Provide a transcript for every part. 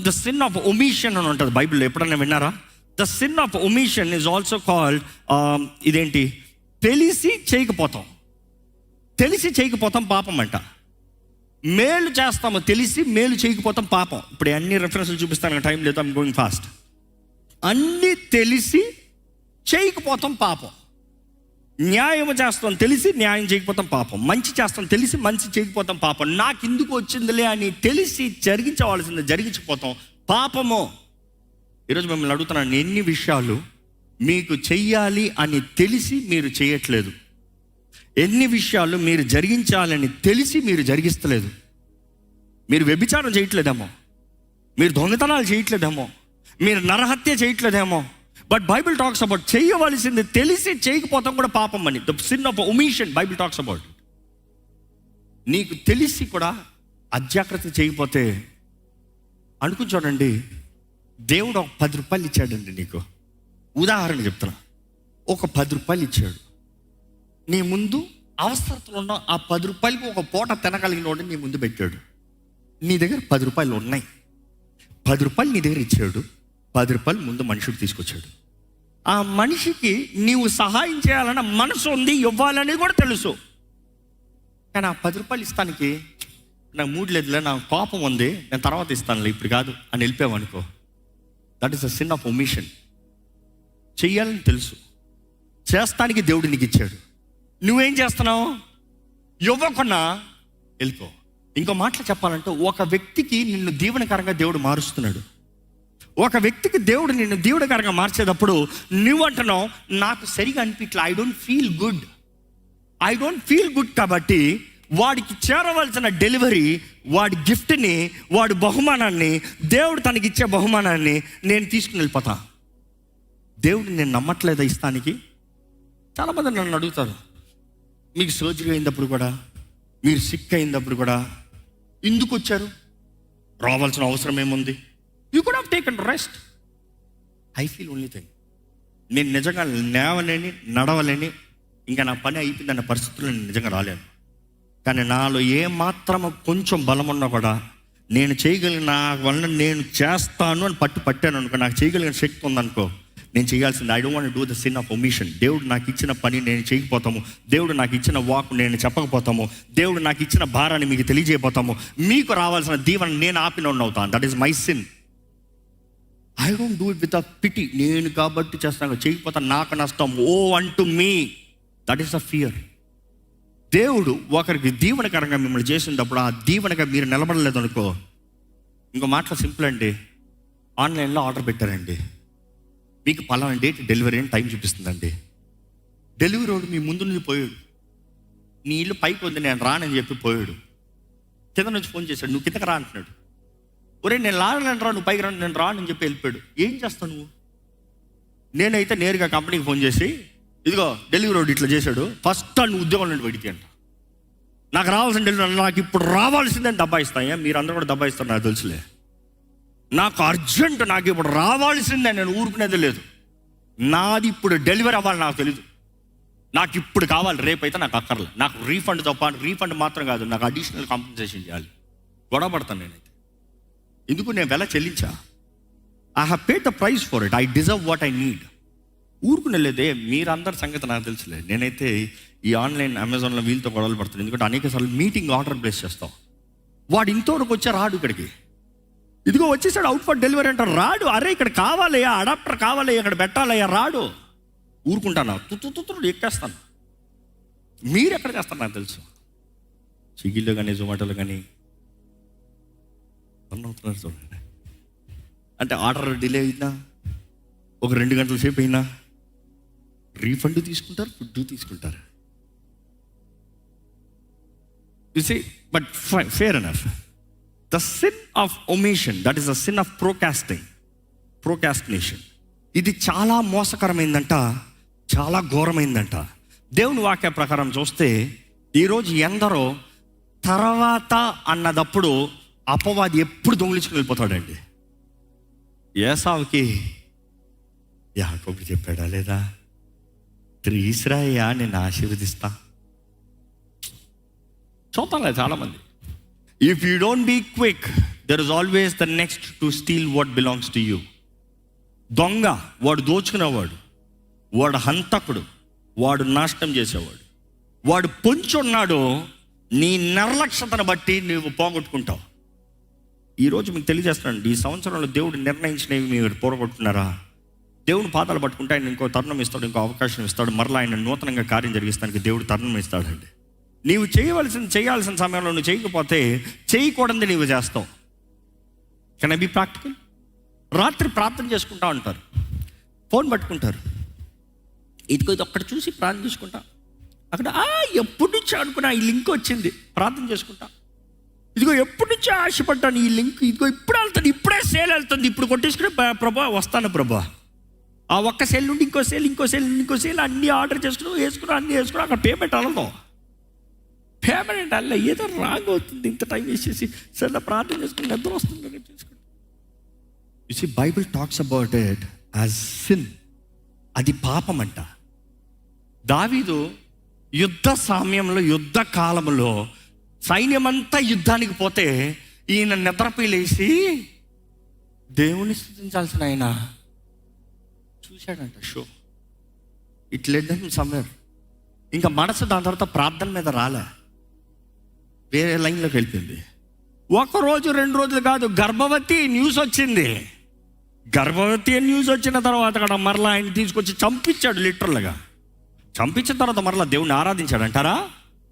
The sin of omission అని ఉంటుంది బైబిల్లో, ఎప్పుడన్నా విన్నారా? The sin of omission is also called, ఇదేంటి, తెలిసి చేయకపోతాం. తెలిసి చేయకపోతాం పాపం అంట. మేలు చేస్తాము తెలిసి, మేలు చేయకపోతాం పాపం. ఇప్పుడు అన్ని రెఫరెన్స్లు చూపిస్తాను, టైం లేదు, ఐమ్ గోయింగ్ ఫాస్ట్. అన్నీ తెలిసి చేయకపోతాం పాపం. న్యాయం చేస్తాం తెలిసి న్యాయం చేయకపోతాం పాపం. మంచి చేస్తాం తెలిసి మంచి చేయకపోతాం పాపం. నాకు ఎందుకు వచ్చిందిలే అని తెలిసి జరిగించవలసింది జరిగించకపోతాం పాపము. ఈరోజు మిమ్మల్ని అడుగుతున్నాను, ఎన్ని విషయాలు మీకు చెయ్యాలి అని తెలిసి మీరు చేయట్లేదు? ఎన్ని విషయాలు మీరు జరిగించాలని తెలిసి మీరు జరిగిస్తలేదు? మీరు వ్యభిచారం చేయట్లేదేమో, మీరు దొంగతనాలు చేయట్లేదేమో, మీరు నరహత్య చేయట్లేదేమో. బట్ బైబిల్ టాక్స్ అబౌట్ చేయవలసింది తెలిసి చేయకపోతాం కూడా పాపం అని. The sin of omission Bible talks about. నీకు తెలిసి కూడా అజాగ్రత్త చేయకపోతే అనుకుని చూడండి, దేవుడు ఒక 10 రూపాయలు ఇచ్చాడండి నీకు. ఉదాహరణ చెప్తున్నా, ఒక 10 రూపాయలు ఇచ్చాడు. నీ ముందు అవసరతలు ఉన్న ఆ 10 రూపాయలకి ఒక పూట తినగలిగిన వాడు నీ ముందు పెట్టాడు. నీ దగ్గర 10 రూపాయలు ఉన్నాయి. 10 రూపాయలు నీ దగ్గర ఇచ్చాడు. 10 రూపాయలు ముందు మనిషికి తీసుకొచ్చాడు. ఆ మనిషికి నీవు సహాయం చేయాలన్న మనసు ఉంది, ఇవ్వాలని కూడా తెలుసు. కానీ ఆ 10 రూపాయలు ఇస్తానికి నాకు మూడు లేదులే, నాకు కోపం ఉంది, నేను తర్వాత ఇస్తానులే, ఇప్పుడు కాదు అని వెళ్ళిపోయావనుకో, that is the sin of omission. చెయ్యాలని తెలుసు, చేస్తానికి దేవుడు నీకు ఇచ్చాడు, నువ్వేం చేస్తున్నావు? ఇవ్వకుండా వెళ్ళిపో. ఇంకో మాటలు చెప్పాలంటే, ఒక వ్యక్తికి నిన్ను దీవెనకరంగా దేవుడు మారుస్తున్నాడు. ఒక వ్యక్తికి దేవుడు నిన్ను దీవెనకరంగా మార్చేటప్పుడు నువ్వు అంటున్నావు, నాకు సరిగా అనిపించలే, ఐ డోంట్ ఫీల్ గుడ్. కాబట్టి వాడికి చేరవలసిన డెలివరీ, వాడి గిఫ్ట్ని, వాడి బహుమానాన్ని, దేవుడు తనకిచ్చే బహుమానాన్ని నేను తీసుకుని వెళ్ళిపోతా. దేవుడు నేను నమ్మట్లేదా ఇస్తానికి? చాలామంది నన్ను అడుగుతారు, మీకు సర్జరీ అయినప్పుడు కూడా, మీరు సిక్ అయినప్పుడు కూడా ఎందుకు వచ్చారు? రావాల్సిన అవసరం ఏముంది? You could have taken rest. I feel only thing, నేను నిజంగా లేవలేని, నడవలేని, ఇంకా నా పని అయిపోయిందన్న పరిస్థితుల్లో నేను నిజంగా రాలేను. కానీ నాలో ఏమాత్రము కొంచెం బలం ఉన్నా కూడా నేను చేయగలిగిన, నా వల్ల నేను చేస్తాను అని పట్టాను అనుకో, నాకు చేయగలిగిన శక్తి ఉందనుకో, నేను చేయాల్సింది, I don't want do the sin of omission. దేవుడు నాకు ఇచ్చిన పని నేను చేయకపోతాము, దేవుడు నాకు ఇచ్చిన వాక్ నేను చెప్పకపోతాము, దేవుడు నాకు ఇచ్చిన భారాన్ని మీకు తెలియజేయపోతాము, మీకు రావాల్సిన దీవెన నేను ఆపిన అవుతాను. That is my sin. I don't do it with a pity. నేను కాబట్టి చేస్తాను, చేయకపోతే నాకు నష్టం. ఓ అంటూ మీ, దట్ ఈస్ అ ఫియర్. దేవుడు ఒకరికి దీవెనకరంగా మిమ్మల్ని చేసినప్పుడు ఆ దీవెనగా మీరు నిలబడలేదు అనుకో, ఇంకో మాటలో సింపుల్ అండి, ఆన్లైన్లో ఆర్డర్ పెట్టారండి, మీకు పలానా డేట్ డెలివరీ అని టైం చూపిస్తుందండి. డెలివరీ వాడు మీ ముందు నుంచి పోయాడు, నీ ఇల్లు పైకి ఉంది, నేను రానని చెప్పి పోయాడు. కింద నుంచి ఫోన్ చేశాడు, నువ్వు కిందకి రా అంటున్నాడు. ఒరే నేను లాగలేను రా, నువ్వు పైకి రా, నేను రానని చెప్పి వెళ్ళిపోయాడు. ఏం చేస్తావు నువ్వు? నేనైతే నేరుగా కంపెనీకి ఫోన్ చేసి, ఇదిగో డెలివరీ వాడు ఇట్లా చేశాడు, ఫస్ట్ నువ్వు ఉద్యోగం నుండి బయటికి అంట, నాకు రావాల్సిన డెలివరీ, నాకు ఇప్పుడు రావాల్సిందని దబ్బాయిస్తాయా? మీరు అందరూ కూడా దబ్బాయిస్తారు, నాకు తెలుసులే. నాకు అర్జెంట్, నాకు ఇప్పుడు రావాల్సిందే, నేను ఊరుకునేది లేదు. నాది ఇప్పుడు డెలివరీ అవ్వాలి, నాకు తెలీదు, నాకు ఇప్పుడు కావాలి, రేపైతే నాకు అక్కర్లేదు, నాకు రీఫండ్ తప్ప, రీఫండ్ మాత్రం కాదు, నాకు అడిషనల్ కాంపెన్సేషన్ చేయాలి. గొడవ పడతాను నేనైతే. ఎందుకు? నేను వెల చెల్లించా. I have paid the price for it, I deserve what I need. ఊరుకునే లేదే. మీరందరి సంగతి నాకు తెలుసులే. నేనైతే ఈ ఆన్లైన్ అమెజాన్లో వీళ్ళతో గొడవలు పడుతుంది, ఎందుకంటే అనేక సార్లు మీటింగ్ ఆర్డర్ ప్లేస్ చేస్తాం. వాడు ఇంతవరకు వచ్చా రాడు ఇక్కడికి, ఇదిగో వచ్చేసాడు అవుట్ ఫర్ డెలివరీ అంటారు, రాడు. అరే ఇక్కడ కావాలయ్యా, అడాప్టర్ కావాలయ్యా, ఇక్కడ పెట్టాలయ్యా, రాడు. ఊరుకుంటాను, తుత్తుడు ఎక్కేస్తాను. మీరు ఎక్కడ చేస్తారు నాకు తెలుసు. స్విగ్గీలో కానీ జొమాటోలో కానీ అవుతున్నారు చూడండి. అంటే ఆర్డర్ డిలే అయినా, ఒక 2 గంటల సేపు అయినా రీఫండ్ తీసుకుంటారు, ఫుడ్ తీసుకుంటారు. You see, but fair enough. The sin of omission, that is the sin of procrastination. ఇది చాలా మోసకరమైందంట, చాలా ఘోరమైందంట. దేవుని వాక్య ప్రకారం చూస్తే ఈరోజు ఎందరో తర్వాత అన్నదప్పుడు అపవాది ఎప్పుడు దొంగిలించుకుని వెళ్ళిపోతాడండి. ఏసావుకి యాకోబు చెప్పాడా లేదా, త్రీశ్రాయ్యా నేను ఆశీర్వదిస్తా. చూద్దాంలే చాలామంది, if you don't be quick there is always the next to steal what belongs to you. దొంగ వాడు దోచుకునేవాడు, వాడు హంతకుడు, వాడు నాశనం చేసేవాడు. వాడు పొంచున్నాడు, నీ నిర్లక్ష్యతను బట్టి నువ్వు పోగొట్టుకుంటావు. ఈరోజు మీకు తెలియజేస్తానండి, ఈ సంవత్సరంలో దేవుడు నిర్ణయించినవి మీరు పోగొట్టుకున్నారా? దేవుని పాదాలు పట్టుకుంటే ఆయన ఇంకో తరుణం ఇస్తాడు, ఇంకో అవకాశం ఇస్తాడు, మరలా ఆయన నూతనంగా కార్యం జరిగిస్తానికి దేవుడు తరుణం ఇస్తాడండి. నీవు చేయాల్సిన సమయంలో నువ్వు చేయకపోతే చేయకూడదు నీవు చేస్తావు. Can I be practical? రాత్రి ప్రార్థన చేసుకుంటా ఉంటారు, ఫోన్ పట్టుకుంటారు, ఇది ఒక్కటి చూసి ప్రార్థన చేసుకుంటా, అక్కడ ఎప్పటి నుంచి అనుకున్నా ఈ లింక్ వచ్చింది, ప్రార్థన చేసుకుంటా. ఇదిగో ఎప్పటి నుంచో ఆశపడ్డాను ఈ లింక్, ఇదిగో ఇప్పుడు వెళ్తుంది, ఇప్పుడే సేల్ వెళ్తుంది, ఇప్పుడు కొట్టేసుకుని ప్రభా వస్తాను ప్రభా. ఆ ఒక్క సేల్ నుండి ఇంకో సేల్ అన్నీ ఆర్డర్ వేసుకుని అన్నీ వేసుకుని అక్కడ పేమెంట్ అనదు. పేమెంట్ అల్ల ఏదో రాంగ్ అవుతుంది, ఇంత టైం వేసేసి సరే ప్రార్థన చేసుకుని నిద్ర వస్తుంది చేసుకుని. You see Bible talks about it as sin. అది పాపం అంట. దావీదు యుద్ధ సమయంలో, యుద్ధ కాలంలో సైన్యమంతా యుద్ధానికి పోతే ఈయన నిద్రపోయి లేచి దేవుని స్తుతించాల్సిన ఆయన చూశాడంట. So it led him somewhere. ఇంకా మనసు దాని తర్వాత ప్రార్థన మీద రాలే, వేరే లైన్లోకి వెళ్ళిపోయింది. 1 రోజు 2 రోజులు కాదు, గర్భవతి న్యూస్ వచ్చింది. గర్భవతి న్యూస్ వచ్చిన తర్వాత అక్కడ మరలా ఆయన తీసుకొచ్చి చంపించాడు. లిటరల్గా చంపించిన తర్వాత మరలా దేవుని ఆరాధించాడు అంటారా?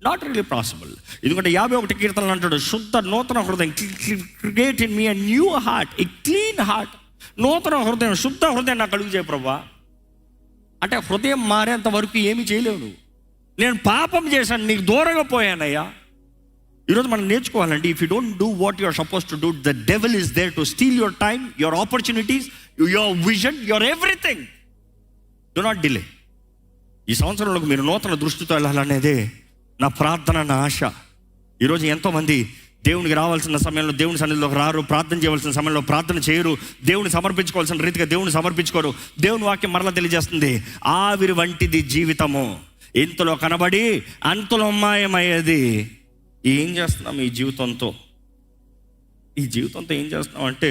Not really possible. ఎందుకంటే 51 కీర్తనలు అంటాడు, శుద్ధ నూతన హృదయం, create in me a new heart, a clean heart. నూతన హృదయం, శుద్ధ హృదయం నాకు కలుగు చేయ ప్రభా. అంటే హృదయం మారేంత వరకు ఏమీ చేయలేవు నువ్వు. నేను పాపం చేశాను, నీకు దూరంగా పోయానయ్యా. ఈరోజు మనం నేర్చుకోవాలండి, if you don't do what you are suppose to do, the devil is there to steal your time, your opportunities, your vision, your everything. Do not delay. ఈ సంవత్సరంలోకి మీరు నూతన దృష్టితో వెళ్ళాలనేదే నా ప్రార్థన, నా ఆశ. ఈరోజు ఎంతోమంది దేవునికి రావాల్సిన సమయంలో దేవుని సన్నిధిలోకి రారు, ప్రార్థన చేయవలసిన సమయంలో ప్రార్థన చేయరు, దేవుని సమర్పించుకోవాల్సిన రీతిగా దేవుని సమర్పించుకోరు. దేవుని వాక్యం మరలా తెలియజేస్తుంది, ఆవిరి వంటిది జీవితము, ఇంతలో కనబడి అంతలో మాయమయ్యేది. ఏం చేస్తున్నాం ఈ జీవితంతో? ఏం చేస్తున్నాం అంటే